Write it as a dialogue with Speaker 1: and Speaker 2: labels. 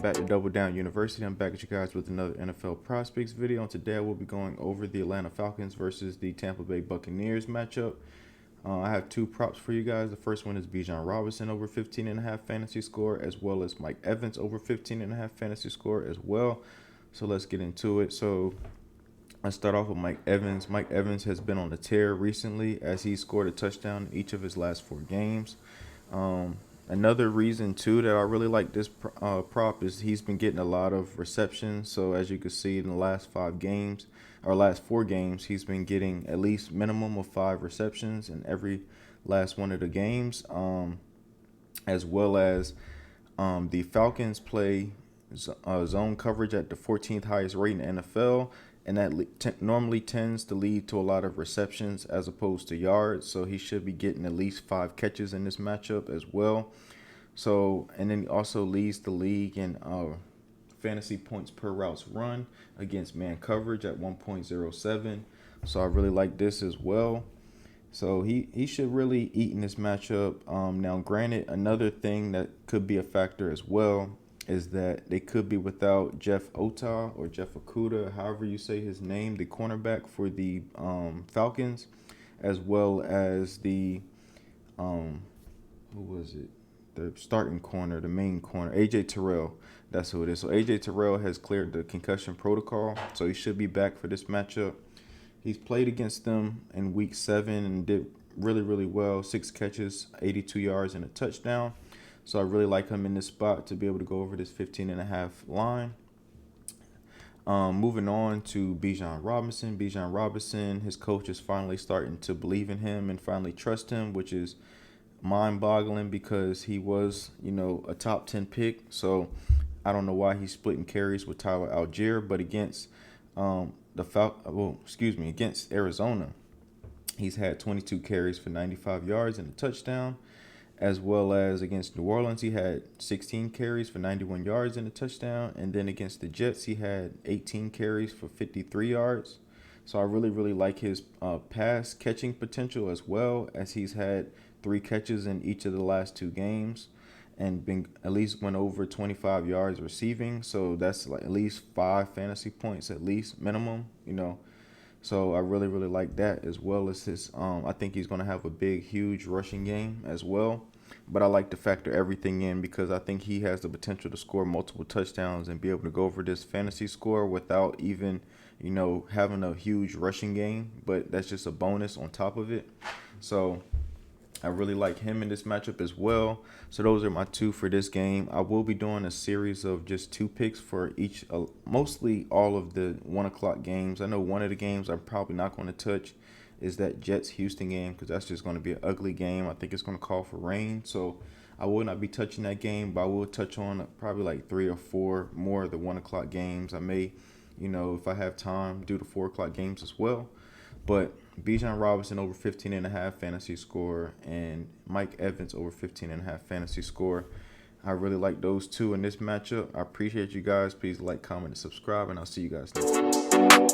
Speaker 1: back to Double Down University. I'm back with you guys with another NFL prospects video. And today I will be going over the Atlanta Falcons versus the Tampa Bay Buccaneers matchup. I have two props for you guys. The first one is Bijan Robinson over 15.5 fantasy score, as well as Mike Evans over 15.5 fantasy score as well. So let's get into it. So let's start off with Mike Evans. Mike Evans has been on a tear recently as he scored a touchdown in each of his last 4 games. Another reason, too, that I really like this prop is he's been getting a lot of receptions. So as you can see in the last 5 games, or last 4 games, he's been getting at least minimum of 5 receptions in every last one of the games. As well as the Falcons play zone coverage at the 14th highest rate in the NFL. And that normally tends to lead to a lot of receptions as opposed to yards. So he should be getting at least 5 catches in this matchup as well. So, and then he also leads the league in fantasy points per routes run against man coverage at 1.07. So I really like this as well. So he should really eat in this matchup. Now, granted, another thing that could be a factor as well is that they could be without Jeff Ota or Jeff Okuda, however you say his name, the cornerback for the Falcons, as well as the who was it? The starting corner, the main corner, AJ Terrell. That's who it is. So AJ Terrell has cleared the concussion protocol, so he should be back for this matchup. He's played against them in week 7 and did really, really well. 6 catches, 82 yards, and a touchdown. So I really like him in this spot to be able to go over this 15.5 line. Moving on to Bijan Robinson. Bijan Robinson, his coach is finally starting to believe in him and finally trust him, which is mind-boggling because he was, a top 10 pick. So I don't know why he's splitting carries with Tyler Algier, but against against Arizona, he's had 22 carries for 95 yards and a touchdown. As well as against New Orleans, he had 16 carries for 91 yards and a touchdown. And then against the Jets, he had 18 carries for 53 yards. So I really, really like his pass catching potential as well, as he's had 3 catches in each of the last 2 games and been at least went over 25 yards receiving. So that's like at least 5 fantasy points, at least minimum, So I really, really like that, as well as his. I think he's going to have a big, huge rushing game as well. But I like to factor everything in because I think he has the potential to score multiple touchdowns and be able to go over this fantasy score without even, having a huge rushing game. But that's just a bonus on top of it. So I really like him in this matchup as well. So those are my 2 for this game. I will be doing a series of just 2 picks for each, mostly all of the 1 o'clock games. I know one of the games I'm probably not going to touch is that Jets-Houston game because that's just going to be an ugly game. I think it's going to call for rain. So I will not be touching that game, but I will touch on probably like 3 or 4 more of the 1 o'clock games. I may, if I have time, do the 4 o'clock games as well. But Bijan Robinson over 15.5 fantasy score and Mike Evans over 15.5 fantasy score. I really like those 2 in this matchup. I appreciate you guys. Please like, comment, and subscribe, and I'll see you guys next time.